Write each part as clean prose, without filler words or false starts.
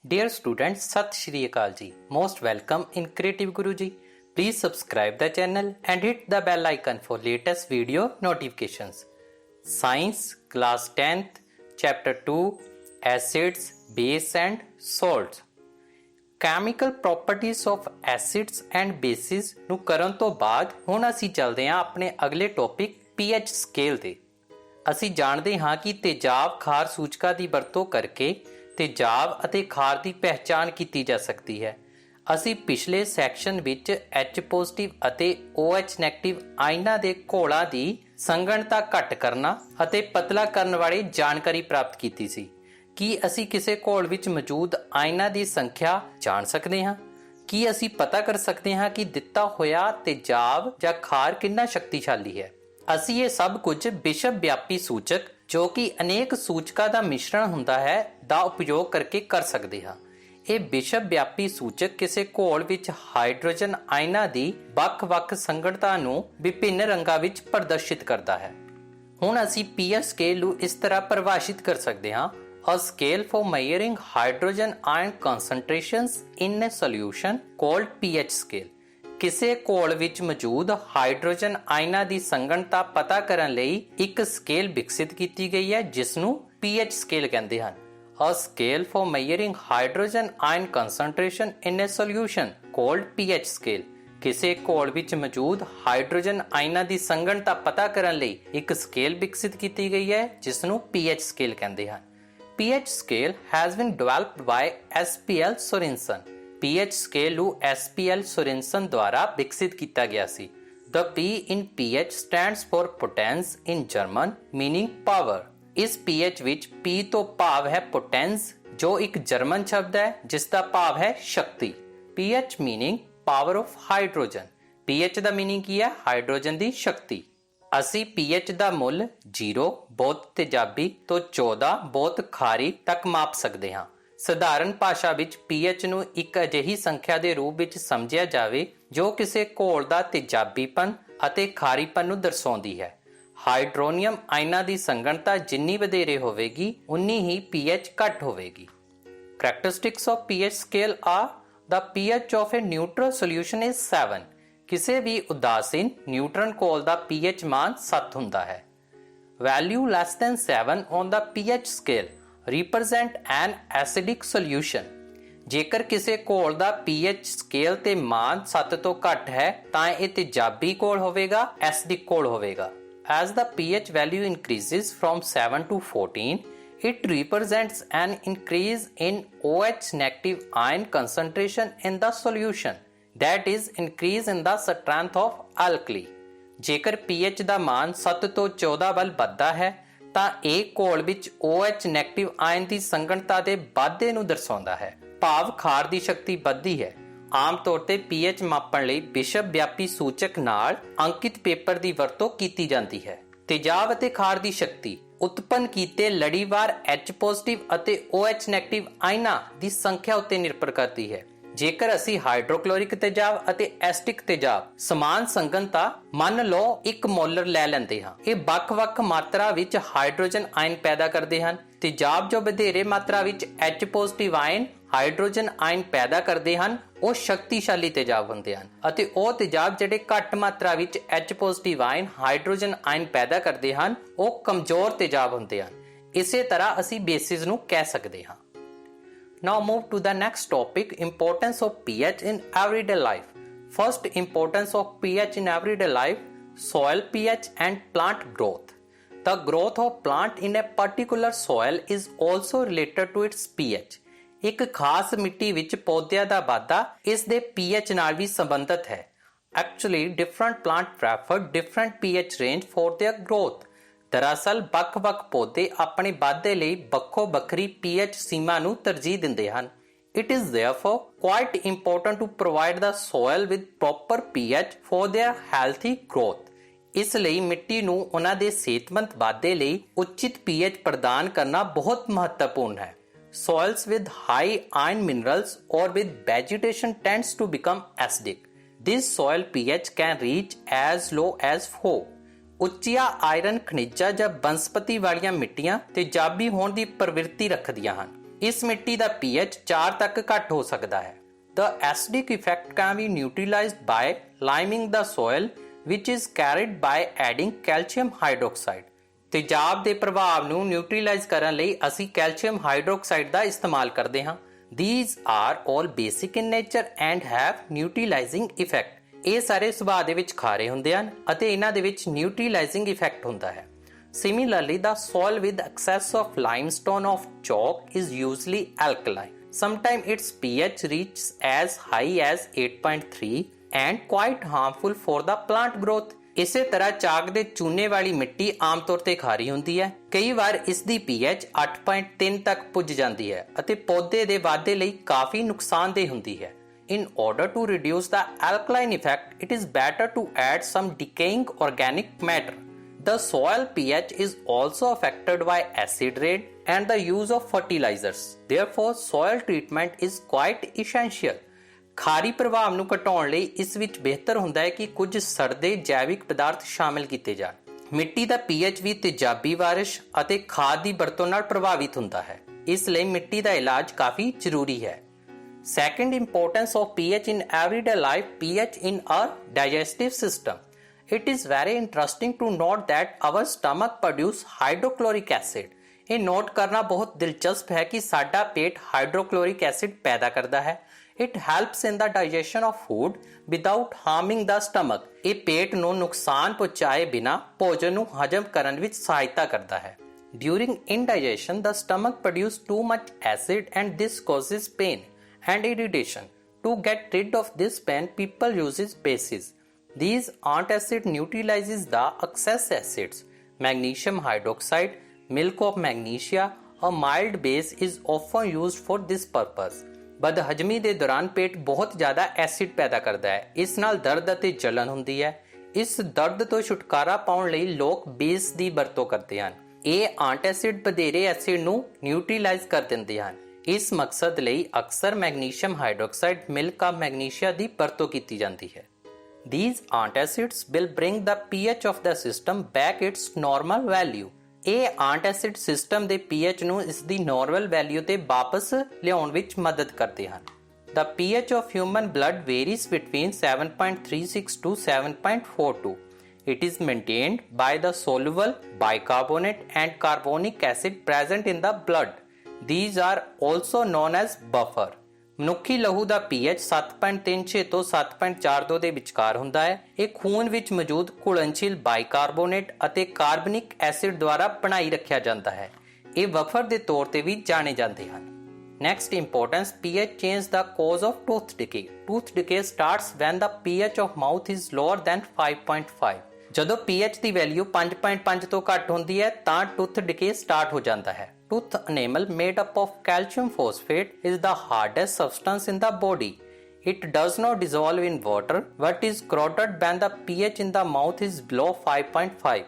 Dear students, Sat Shri Akal Ji. Most welcome in Creative Guru Ji. Please subscribe the channel and hit the bell icon for latest video notifications. Science, class 10th, chapter 2, Acids, Base and Salts. Chemical properties of acids and bases ਨੂੰ ਕਰਨ ਤੋਂ ਬਾਅਦ ਹੁਣ ਅਸੀਂ ਚੱਲਦੇ ਹਾਂ ਆਪਣੇ ਅਗਲੇ ਟੌਪਿਕ pH ਸਕੇਲ ਤੇ। ਅਸੀਂ ਜਾਣਦੇ ਹਾਂ ਕਿ ਤੇਜ਼ਾਬ ਖਾਰ ਸੂਚਕਾਂ ਦੀ ਵਰਤੋਂ ਕਰਕੇ ਤੇਜ਼ਾਬ ਅਤੇ ਖਾਰ ਦੀ ਪਹਿਚਾਣ ਕੀਤੀ ਜਾ ਸਕਦੀ ਹੈ। ਅਸੀਂ ਪਿਛਲੇ ਸੈਕਸ਼ਨ ਵਿੱਚ H ਪੋਜ਼ਿਟਿਵ ਅਤੇ OH ਨੈਗੇਟਿਵ ਆਇਨਾਂ ਦੇ ਘੋਲਾਂ ਦੀ ਸੰਘਣਤਾ ਘੱਟ ਕਰਨਾ ਅਤੇ ਪਤਲਾ ਕਰਨ ਵਾਲੀ ਜਾਣਕਾਰੀ ਪ੍ਰਾਪਤ ਕੀਤੀ ਸੀ। ਕੀ ਅਸੀਂ ਕਿਸੇ ਘੋਲ ਵਿੱਚ ਮੌਜੂਦ ਆਇਨਾਂ ਦੀ ਸੰਖਿਆ ਜਾਣ ਸਕਦੇ ਹਾਂ? ਕੀ ਅਸੀਂ ਪਤਾ ਕਰ ਸਕਦੇ ਹਾਂ ਕਿ ਦਿੱਤਾ ਹੋਇਆ ਤੇਜ਼ਾਬ ਜਾਂ ਖਾਰ ਕਿੰਨਾ ਸ਼ਕਤੀਸ਼ਾਲੀ ਹੈ? ਅਸੀਂ ਇਹ ਸਭ ਕੁਝ ਵਿਸ਼ਵ ਵਿਆਪੀ ਸੂਚਕ ਜੋ ਕਿ ਅਨੇਕ ਸੂਚਕਾਂ ਦਾ ਮਿਸ਼ਰਣ ਹੁੰਦਾ ਹੈ ਦਾ ਉਪਯੋਗ ਕਰਕੇ ਕਰ ਸਕਦੇ ਹਾਂ। ਇਹ ਵਿਸ਼ਵ ਵਿਆਪੀ ਸੂਚਕ ਕਿਸੇ ਘੋਲ ਵਿੱਚ ਹਾਈਡਰੋਜਨ ਆਇਨਾਂ ਦੀ ਵੱਖ-ਵੱਖ ਸੰਘਣਤਾ ਨੂੰ ਵਿਭਿੰਨ ਰੰਗਾਂ ਵਿੱਚ ਪ੍ਰਦਰਸ਼ਿਤ ਕਰਦਾ ਹੈ। ਹੁਣ ਅਸੀਂ pH ਸਕੇਲ ਨੂੰ ਇਸ ਤਰ੍ਹਾਂ ਪਰਿਭਾਸ਼ਿਤ ਕਰ ਸਕਦੇ ਹਾਂ: A scale for measuring hydrogen ion concentrations in a solution called pH scale. ਕਿਸੇ ਘੋਲ ਵਿੱਚ ਮੌਜੂਦ ਹਾਈਡਰੋਜਨ ਆਇਨਾਂ ਦੀ ਸੰਘਣਤਾ ਪਤਾ ਕਰਨ ਲਈ ਇੱਕ ਸਕੇਲ ਵਿਕਸਿਤ ਕੀਤੀ ਗਈ ਹੈ ਜਿਸ ਨੂੰ pH ਸਕੇਲ ਕਹਿੰਦੇ ਹਨ। A scale for measuring hydrogen ion concentration in a solution called pH scale. ਕਿਸੇ ਘੋਲ ਵਿੱਚ ਮੌਜੂਦ ਹਾਈਡਰੋਜਨ ਆਇਨਾਂ ਦੀ ਸੰਘਣਤਾ ਪਤਾ ਕਰਨ ਲਈ ਇੱਕ ਸਕੇਲ ਵਿਕਸਿਤ ਕੀਤੀ ਗਈ ਹੈ ਜਿਸ ਨੂੰ pH ਸਕੇਲ ਕਹਿੰਦੇ ਹਨ। pH scale has been developed by S.P.L. Sorensen. pH scale ਨੂੰ S.P.L. Sorensen ਦੁਆਰਾ ਵਿਕਸਿਤ ਕੀਤਾ ਗਿਆ ਸੀ। The P in pH stands for potence in German, meaning power. ਇਸ pH ਵਿੱਚ P ਤੋਂ ਭਾਵ ਹੈ potence, ਜੋ ਇੱਕ ਜਰਮਨ ਸ਼ਬਦ ਹੈ ਜਿਸ ਦਾ ਭਾਵ ਹੈ ਸ਼ਕਤੀ। pH meaning power of hydrogen. pH the meaning ਕੀ ਹੈ? ਹਾਈਡਰੋਜਨ ਦੀ ਸ਼ਕਤੀ। ਅਸੀਂ pH ਦਾ ਮੁੱਲ 0 ਬਹੁਤ ਤੇਜ਼ਾਬੀ ਤੋਂ 14 ਬਹੁਤ ਖਾਰੀ ਤੱਕ ਮਾਪ ਸਕਦੇ ਹਾਂ। ਸਧਾਰਨ ਭਾਸ਼ਾ ਵਿੱਚ pH ਨੂੰ ਇੱਕ ਅਜਿਹੀ ਸੰਖਿਆ ਦੇ ਰੂਪ ਵਿੱਚ ਸਮਝਿਆ ਜਾਵੇ ਜੋ ਕਿਸੇ ਘੋਲ ਦਾ ਤੇਜ਼ਾਬੀਪਨ ਅਤੇ ਖਾਰੀਪਨ ਨੂੰ ਦਰਸਾਉਂਦੀ ਹੈ। ਹਾਈਡਰੋਨੀਅਮ ਆਇਨਾਂ ਦੀ ਸੰਘਣਤਾ ਜਿੰਨੀ ਵਧੇਰੇ ਹੋਵੇਗੀ ਉਨੀ ਹੀ pH ਘੱਟ ਹੋਵੇਗੀ। Characteristics of pH scale are: the pH of a neutral solution is 7. ਕਿਸੇ ਵੀ ਉਦਾਸੀਨ ਨਿਊਟਰਨ ਘੋਲ ਦਾ pH ਮਾਨ 7 ਹੁੰਦਾ ਹੈ। Value less than 7 on the pH scale represent an acidic solution. ਜੇਕਰ ਕਿਸੇ ਘੋਲ ਦਾ pH ਸਕੇਲ ਤੇ ਮਾਨ 7 ਤੋਂ ਘੱਟ ਹੈ ਤਾਂ ਇਹ ਤੇਜ਼ਾਬੀ ਘੋਲ ਹੋਵੇਗਾ, ਐਸਿਡਿਕ ਘੋਲ ਹੋਵੇਗਾ। As the pH value increases from 7 to 14, it represents an increase in OH negative ion concentration in the solution. That is, increase in the strength of alkali. ਜੇਕਰ pH ਦਾ ਮਾਨ 7 ਤੋਂ 14 ਵੱਲ ਵੱਧਦਾ ਹੈ ਤਾਂ ਇਹ ਘੋਲ ਵਿੱਚ OH ਨੈਗੇਟਿਵ ਆਇਨ ਦੀ ਸੰਘਣਤਾ ਦੇ ਵਾਧੇ ਨੂੰ ਦਰਸਾਉਂਦਾ ਹੈ, ਭਾਵ ਖਾਰ ਦੀ ਸ਼ਕਤੀ ਵੱਧਦੀ ਹੈ। ਆਮ ਤੌਰ ਤੇ pH ਮਾਪਣ ਲਈ ਵਿਸ਼ਵ ਵਿਆਪੀ ਸੂਚਕ ਨਾਲ ਅੰਕਿਤ ਪੇਪਰ ਦੀ ਵਰਤੋਂ ਕੀਤੀ ਜਾਂਦੀ ਹੈ। ਤੇਜ਼ਾਬ ਅਤੇ ਖਾਰ ਦੀ ਸ਼ਕਤੀ ਉਤਪੰਨ ਕੀਤੇ ਲੜੀਵਾਰ H ਪੋਜ਼ਿਟਿਵ ਅਤੇ OH ਨੈਗੇਟਿਵ ਆਇਨਾਂ ਦੀ ਸੰਖਿਆ ਉੱਤੇ ਨਿਰਭਰ ਕਰਦੀ ਹੈ। ਜੇਕਰ ਅਸੀਂ ਹਾਈਡਰੋਕਲੋਰਿਕ ਤੇਜ਼ਾਬ ਅਤੇ ਐਸਿਟਿਕ ਤੇਜ਼ਾਬ ਸਮਾਨ ਸੰਘਣਤਾ ਮੰਨ ਲਓ 1 ਮੋਲਰ ਲੈ ਲੈਂਦੇ ਹਾਂ, ਇਹ ਵੱਖ-ਵੱਖ ਮਾਤਰਾ ਵਿੱਚ ਹਾਈਡਰੋਜਨ ਆਇਨ ਪੈਦਾ ਕਰਦੇ ਹਨ। ਤੇਜ਼ਾਬ ਜੋ ਵਧੇਰੇ ਮਾਤਰਾ ਵਿੱਚ H positive ion hydrogen ion ਪੈਦਾ ਕਰਦੇ ਹਨ ਉਹ ਸ਼ਕਤੀਸ਼ਾਲੀ ਤੇਜ਼ਾਬ ਹੁੰਦੇ ਹਨ ਅਤੇ ਉਹ ਤੇਜ਼ਾਬ ਜਿਹੜੇ ਘੱਟ ਮਾਤਰਾ ਵਿੱਚ H positive ion hydrogen ion ਪੈਦਾ ਕਰਦੇ ਹਨ ਉਹ ਕਮਜ਼ੋਰ ਤੇਜ਼ਾਬ ਹੁੰਦੇ ਹਨ। ਇਸੇ ਤਰ੍ਹਾਂ ਅਸੀਂ ਬੇਸਿਸ ਨੂੰ ਕਹਿ ਸਕਦੇ ਹਾਂ। Now move to the next topic: importance of pH in everyday life. First, importance of pH in everyday life: soil pH and plant growth. The growth of plant in a particular soil is also related to its pH. ਇੱਕ ਖਾਸ ਮਿੱਟੀ ਵਿੱਚ ਪੌਦਿਆਂ ਦਾ ਵਾਧਾ ਇਸ ਦੇ pH ਨਾਲ ਵੀ ਸੰਬੰਧਿਤ ਹੈ। Actually, different plant prefer different pH range for their growth. ਦਰਅਸਲ ਵੱਖ-ਵੱਖ ਪੌਦੇ ਆਪਣੇ ਵਾਧੇ ਲਈ ਵੱਖੋ-ਵੱਖਰੀ pH ਸੀਮਾ ਨੂੰ ਤਰਜੀਹ ਦਿੰਦੇ ਹਨ। It is therefore quite important to provide the soil with proper pH for their healthy growth. ਇਸ ਲਈ ਮਿੱਟੀ ਨੂੰ ਉਹਨਾਂ ਦੇ ਸਿਹਤਮੰਦ ਵਾਧੇ ਲਈ ਉਚਿਤ pH ਪ੍ਰਦਾਨ ਕਰਨਾ ਬਹੁਤ ਮਹੱਤਵਪੂਰਨ ਹੈ। Soils with high iron minerals or with vegetation tends to become acidic. This soil pH can reach as low as 4. ਉੱਚੀਆਂ ਆਇਰਨ ਖਣਿਜਾਂ ਜਾਂ ਬਨਸਪਤੀ ਵਾਲੀਆਂ ਮਿੱਟੀਆਂ ਤੇਜ਼ਾਬੀ ਹੋਣ ਦੀ ਪ੍ਰਵਿਰਤੀ ਰੱਖਦੀਆਂ ਹਨ। ਇਸ ਮਿੱਟੀ ਦਾ pH 4 ਤੱਕ ਘੱਟ ਹੋ ਸਕਦਾ ਹੈ। The acidic effect can be neutralized by liming the soil, which is carried by adding calcium hydroxide. ਤੇਜ਼ਾਬ ਦੇ ਪ੍ਰਭਾਵ ਨੂੰ ਨਿਊਟਰੀਲਾਈਜ਼ ਕਰਨ ਲਈ ਅਸੀਂ ਕੈਲਸ਼ੀਅਮ ਹਾਈਡਰੋਕਸਾਈਡ ਦਾ ਇਸਤੇਮਾਲ ਕਰਦੇ ਹਾਂ। These are all basic in nature and have neutralizing effect. ਇਹ ਸਾਰੇ ਸੁਭਾਅ ਦੇ ਵਿੱਚ ਖਾਰੇ ਹੁੰਦੇ ਹਨ ਅਤੇ ਇਹਨਾਂ ਦੇ ਵਿੱਚ ਨਿਊਟਰੀਲਾਈਜ਼ਿੰਗ ਇਫੈਕਟ ਹੁੰਦਾ ਹੈ। Similarly, the soil with excess of limestone of chalk is usually alkaline. Sometimes its pH reaches as high as 8.3 and quite harmful for the plant growth. ਇਸੇ ਤਰ੍ਹਾਂ ਚਾਕ ਦੇ ਚੂਨੇ ਵਾਲੀ ਮਿੱਟੀ ਆਮ ਤੌਰ ਤੇ ਖਾਰੀ ਹੁੰਦੀ ਹੈ। ਕਈ ਵਾਰ ਇਸ ਦੀ pH 8.3 ਤੱਕ ਪੁੱਜ ਜਾਂਦੀ ਹੈ ਅਤੇ ਪੌਦੇ ਦੇ ਵਾਧੇ ਲਈ ਕਾਫੀ ਨੁਕਸਾਨਦੇਹ ਹੁੰਦੀ ਹੈ। In order to reduce the alkaline effect, it is better to add some decaying organic matter. The soil pH is also affected by acid rain and the use of fertilizers. Therefore, soil treatment is quite essential. ਖਾਰੀ ਪ੍ਰਭਾਵ ਨੂੰ ਘਟਾਉਣ ਲਈ ਇਸ ਵਿੱਚ ਬਿਹਤਰ ਹੁੰਦਾ ਹੈ ਕਿ ਕੁਝ ਸੜਦੇ ਜੈਵਿਕ ਪਦਾਰਥ ਸ਼ਾਮਿਲ ਕੀਤੇ ਜਾਣ। ਮਿੱਟੀ ਦਾ pH ਵੀ ਤੇਜ਼ਾਬੀ ਬਾਰਿਸ਼ ਅਤੇ ਖਾਦ ਦੀ ਵਰਤੋਂ ਨਾਲ ਪ੍ਰਭਾਵਿਤ ਹੁੰਦਾ ਹੈ। ਇਸ ਲਈ ਮਿੱਟੀ ਦਾ ਇਲਾਜ ਕਾਫੀ ਜ਼ਰੂਰੀ ਹੈ। Second importance of pH in everyday life, pH in our digestive system. It is very interesting to note that our stomach produce hydrochloric acid. ਇਹ ਨੋਟ ਕਰਨਾ ਬਹੁਤ ਦਿਲਚਸਪ ਹੈ ਕਿ ਸਾਡਾ ਪੇਟ ਹਾਈਡਰੋਕਲੋਰਿਕ ਐਸਿਡ ਪੈਦਾ ਕਰਦਾ ਹੈ। It helps in the digestion of food without harming the stomach. ਇਹ ਪੇਟ ਨੂੰ ਨੁਕਸਾਨ ਪਹੁੰਚਾਏ ਬਿਨਾਂ ਭੋਜਨ ਨੂੰ ਹਜਮ ਕਰਨ ਵਿੱਚ ਸਹਾਇਤਾ ਕਰਦਾ ਹੈ। During indigestion, the stomach produces too much acid and this causes pain and irritation. To get rid of this pain, people use bases. These antacid neutralizes the excess acids. Magnesium hydroxide, milk of magnesia, a mild base is often used for this purpose. ਬਦਹਜਮੀ ਦੇ ਦੌਰਾਨ ਪੇਟ ਬਹੁਤ ਜ਼ਿਆਦਾ acid ਪੈਦਾ ਕਰਦਾ ਹੈ। ਇਸ ਨਾਲ ਦਰਦ ਅਤੇ ਜਲਨ ਹੁੰਦੀ ਹੈ। ਇਸ ਦਰਦ ਤੋਂ ਛੁਟਕਾਰਾ ਪਾਉਣ ਲਈ ਲੋਕ ਬੇਸ ਦੀ ਵਰਤੋਂ ਕਰਦੇ ਹਨ। ਇਹ ਐਂਟਾਸਿਡ ਵਧੇਰੇ ਐਸਿਡ ਨੂੰ ਨਿਊਟਰੀਲਾਈਜ਼ ਕਰ ਦਿੰਦੇ ਹਨ। ਇਸ ਮਕਸਦ ਲਈ ਅਕਸਰ ਮੈਗਨੀਸ਼ੀਅਮ ਹਾਈਡਰੋਕਸਾਈਡ ਮਿਲਕ ਆਫ ਮੈਗਨੀਸ਼ੀਆ ਦੀ ਵਰਤੋਂ ਕੀਤੀ ਜਾਂਦੀ ਹੈ। These antacids will bring the pH of the system back its normal value. ਇਹ ਐਂਟਾਸਿਡ ਸਿਸਟਮ ਦੇ pH ਨੂੰ ਇਸ ਦੀ ਨਾਰਮਲ ਵੈਲਿਊ ਤੇ ਵਾਪਸ ਲਿਆਉਣ ਵਿੱਚ ਮਦਦ ਕਰਦੇ ਹਨ। The pH of human blood varies between 7.36 to 7.42. It is maintained by the soluble bicarbonate and carbonic acid present in the blood. These are also known as buffer. ਮਨੁੱਖੀ ਲਹੂ ਦਾ pH 7.36 ਤੋਂ 7.42 ਦੇ ਵਿਚਕਾਰ ਹੁੰਦਾ ਹੈ। ਇਹ ਖੂਨ ਵਿੱਚ ਮੌਜੂਦ ਘੁਲਣਸ਼ੀਲ ਬਾਈਕਾਰਬੋਨੇਟ ਅਤੇ ਕਾਰਬਨਿਕ ਐਸਿਡ ਦੁਆਰਾ ਬਣਾਈ ਰੱਖਿਆ ਜਾਂਦਾ ਹੈ। ਇਹ ਬਫਰ ਦੇ ਤੌਰ ਤੇ ਵੀ ਜਾਣੇ ਜਾਂਦੇ ਹਨ। Next importance, pH change the cause of tooth decay. Tooth decay starts when the pH of mouth is lower than 5.5. ਜਦੋਂ pH ਦੀ ਵੈਲਿਊ 5.5 ਤੋਂ ਘੱਟ ਹੁੰਦੀ ਹੈ ਤਾਂ tooth decay ਸਟਾਰਟ ਹੋ ਜਾਂਦਾ ਹੈ। Tooth enamel made up of calcium phosphate is the hardest substance in the body. It does not dissolve in water but is corroded when the pH in the mouth is below 5.5.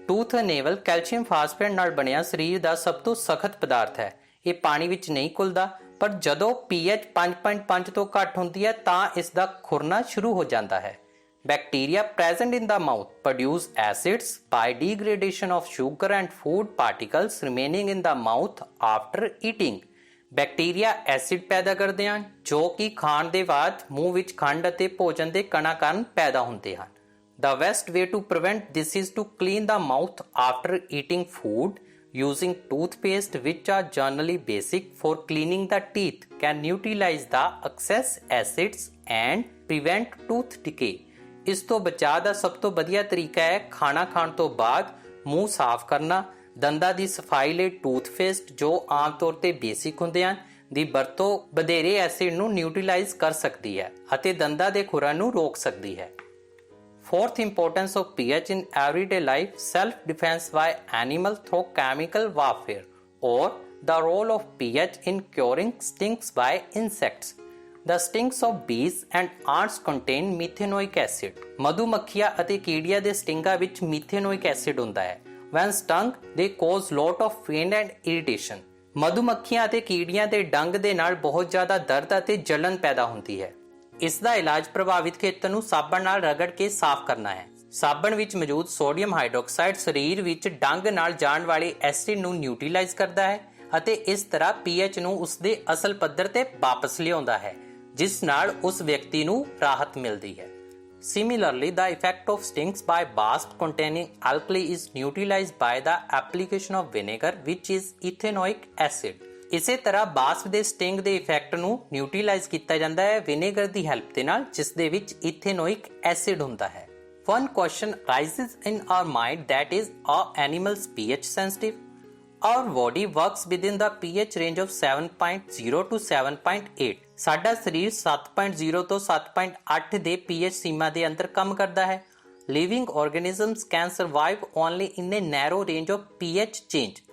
Tooth enamel calcium phosphate ਨਾਲ ਬਣਿਆ ਸਰੀਰ ਦਾ ਸਭ ਤੋਂ ਸਖਤ ਪਦਾਰਥ ਹੈ। ਇਹ ਪਾਣੀ ਵਿੱਚ ਨਹੀਂ ਘੁਲਦਾ ਪਰ ਜਦੋਂ pH 5.5 ਤੋਂ ਘੱਟ ਹੁੰਦੀ ਹੈ ਤਾਂ ਇਸ ਦਾ ਖੁਰਨਾ ਸ਼ੁਰੂ ਹੋ ਜਾਂਦਾ ਹੈ। Bacteria present in the mouth produce acids by degradation of sugar and food particles remaining in the mouth after eating. Bacteria acid ਪੈਦਾ ਕਰਦੇ ਹਨ ਜੋ ਕਿ ਖਾਣ ਦੇ ਬਾਅਦ ਮੂੰਹ ਵਿੱਚ ਖੰਡ ਅਤੇ ਭੋਜਨ ਦੇ ਕਣਾਂ ਕਾਰਨ ਪੈਦਾ ਹੁੰਦੇ ਹਨ। The best way to prevent this is to clean the mouth after eating food. Using toothpaste, which are generally basic for cleaning the teeth, can neutralize the excess acids and prevent tooth decay. ਇਸ ਤੋਂ ਬਚਾਅ ਦਾ ਸਭ ਤੋਂ ਵਧੀਆ ਤਰੀਕਾ ਹੈ ਖਾਣਾ ਖਾਣ ਤੋਂ ਬਾਅਦ ਮੂੰਹ ਸਾਫ਼ ਕਰਨਾ। ਦੰਦਾਂ ਦੀ ਸਫਾਈ ਲਈ ਟੂਥਪੇਸਟ ਜੋ ਆਮ ਤੌਰ ਤੇ ਬੇਸਿਕ ਹੁੰਦੇ ਹਨ ਦੀ ਵਰਤੋਂ ਵਧੇਰੇ ਐਸਿਡ ਨੂੰ ਨਿਊਟਰੀਲਾਈਜ਼ ਕਰ ਸਕਦੀ ਹੈ ਅਤੇ ਦੰਦਾਂ ਦੇ ਖੁਰਨ ਨੂੰ ਰੋਕ ਸਕਦੀ ਹੈ। Fourth importance of pH in everyday life, self-defense by animal through chemical warfare, or the role of pH in curing stings by insects. The stings of bees and ants contain methanoic acid. ਮਧੂਮੱਖੀਆਂ ਅਤੇ ਕੀੜੀਆਂ ਦੇ ਸਟਿੰਗਾਂ ਵਿੱਚ methanoic acid ਹੁੰਦਾ ਹੈ। When stung, they cause lot of pain and irritation. ਮਧੂਮੱਖੀਆਂ ਅਤੇ ਕੀੜੀਆਂ ਦੇ ਡੰਗ ਦੇ ਨਾਲ ਬਹੁਤ ਜ਼ਿਆਦਾ ਦਰਦ ਅਤੇ ਜਲਨ ਪੈਦਾ ਹੁੰਦੀ ਹੈ। ਇਸ ਦਾ ਇਲਾਜ ਪ੍ਰਭਾਵਿਤ ਖੇਤਰ ਨੂੰ ਸਾਬਣ ਨਾਲ ਰਗੜ ਕੇ ਸਾਫ਼ ਕਰਨਾ ਹੈ। ਸਾਬਣ ਵਿੱਚ ਮੌਜੂਦ ਸੋਡੀਅਮ ਹਾਈਡਰੋਕਸਾਈਡ ਸਰੀਰ ਵਿੱਚ ਡੰਗ ਨਾਲ ਜਾਣ ਵਾਲੇ ਐਸਿਡ ਨੂੰ ਨਿਊਟਰੀਲਾਈਜ਼ ਕਰਦਾ ਹੈ ਅਤੇ ਇਸ ਤਰ੍ਹਾਂ pH ਨੂੰ ਉਸਦੇ ਅਸਲ ਪੱਧਰ ਤੇ ਵਾਪਸ ਲਿਆਉਂਦਾ ਹੈ, ਜਿਸ ਨਾਲ ਉਸ ਵਿਅਕਤੀ ਨੂੰ ਰਾਹਤ ਮਿਲਦੀ ਹੈ। Similarly, the effect of stings by wasp containing alkali is neutralized by the application of vinegar, which is ethanoic acid. ਇਸੇ ਤਰ੍ਹਾਂ ਵਾਸਪ ਦੇ ਸਟਿੰਗ ਦੇ ਇਫੈਕਟ ਨੂੰ ਨਿਊਟ੍ਰੀਲਾਈਜ਼ ਕੀਤਾ ਜਾਂਦਾ ਹੈ ਵਿਨੇਗਰ ਦੀ ਹੈਲਪ ਦੇ ਨਾਲ, ਜਿਸ ਦੇ ਵਿੱਚ ਇਥੇਨੋਇਕ ਐਸਿਡ ਹੁੰਦਾ ਹੈ। One question arises in our mind, that is, are animals pH sensitive? Our body works within the pH range of 7.0 to 7.8. ਸਾਡਾ ਸਰੀਰ 7.0 ਤੋਂ 7.8 ਦੇ pH ਸੀਮਾ ਦੇ ਅੰਦਰ ਕੰਮ ਕਰਦਾ ਹੈ। Living organisms can survive only in a narrow range of pH change.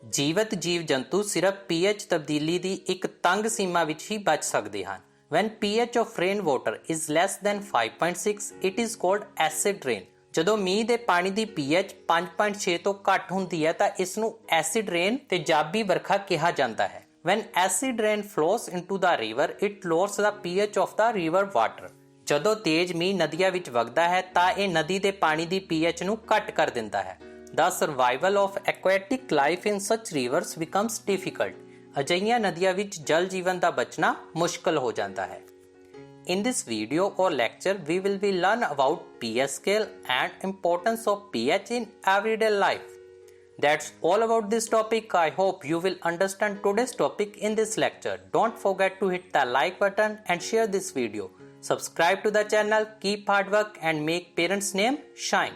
ਜੀਵਤ ਜੀਵ ਜੰਤੂ ਸਿਰਫ pH ਤਬਦੀਲੀ ਦੀ ਇੱਕ ਤੰਗ ਸੀਮਾ ਵਿੱਚ ਹੀ ਬਚ ਸਕਦੇ ਹਨ। When pH of rainwater is less than 5.6, it is called acid rain. ਜਦੋਂ ਮੀਂਹ ਦੇ ਪਾਣੀ ਦੀ pH 5.6 ਤੋਂ ਘੱਟ ਹੁੰਦੀ ਹੈ ਤਾਂ ਇਸ ਨੂੰ ਐਸਿਡ ਰੇਨ ਤੇ ਜਾਬੀ ਵਰਖਾ ਕਿਹਾ ਜਾਂਦਾ ਹੈ। When acid rain flows into the river, it lowers the pH of the river water. ਜਦੋਂ ਤੇਜ਼ ਮੀਂਹ ਨਦੀਆਂ ਵਿੱਚ ਵਗਦਾ ਹੈ ਤਾਂ ਇਹ ਨਦੀ ਦੇ ਪਾਣੀ ਦੀ pH ਨੂੰ ਘੱਟ ਕਰ ਦਿੰਦਾ ਹੈ। The survival of aquatic life in such rivers becomes difficult. ਅਜਿਹੀਆਂ ਨਦੀਆਂ ਵਿੱਚ ਜਲ ਜੀਵਨ ਦਾ ਬਚਣਾ ਮੁਸ਼ਕਲ ਹੋ ਜਾਂਦਾ ਹੈ। In this video or lecture, we will be learn about pH scale and importance of pH in everyday life. That's all about this topic. I hope you will understand today's topic in this lecture. Don't forget to hit the like button and share this video. Subscribe to the channel, keep hard work and make parents' name shine.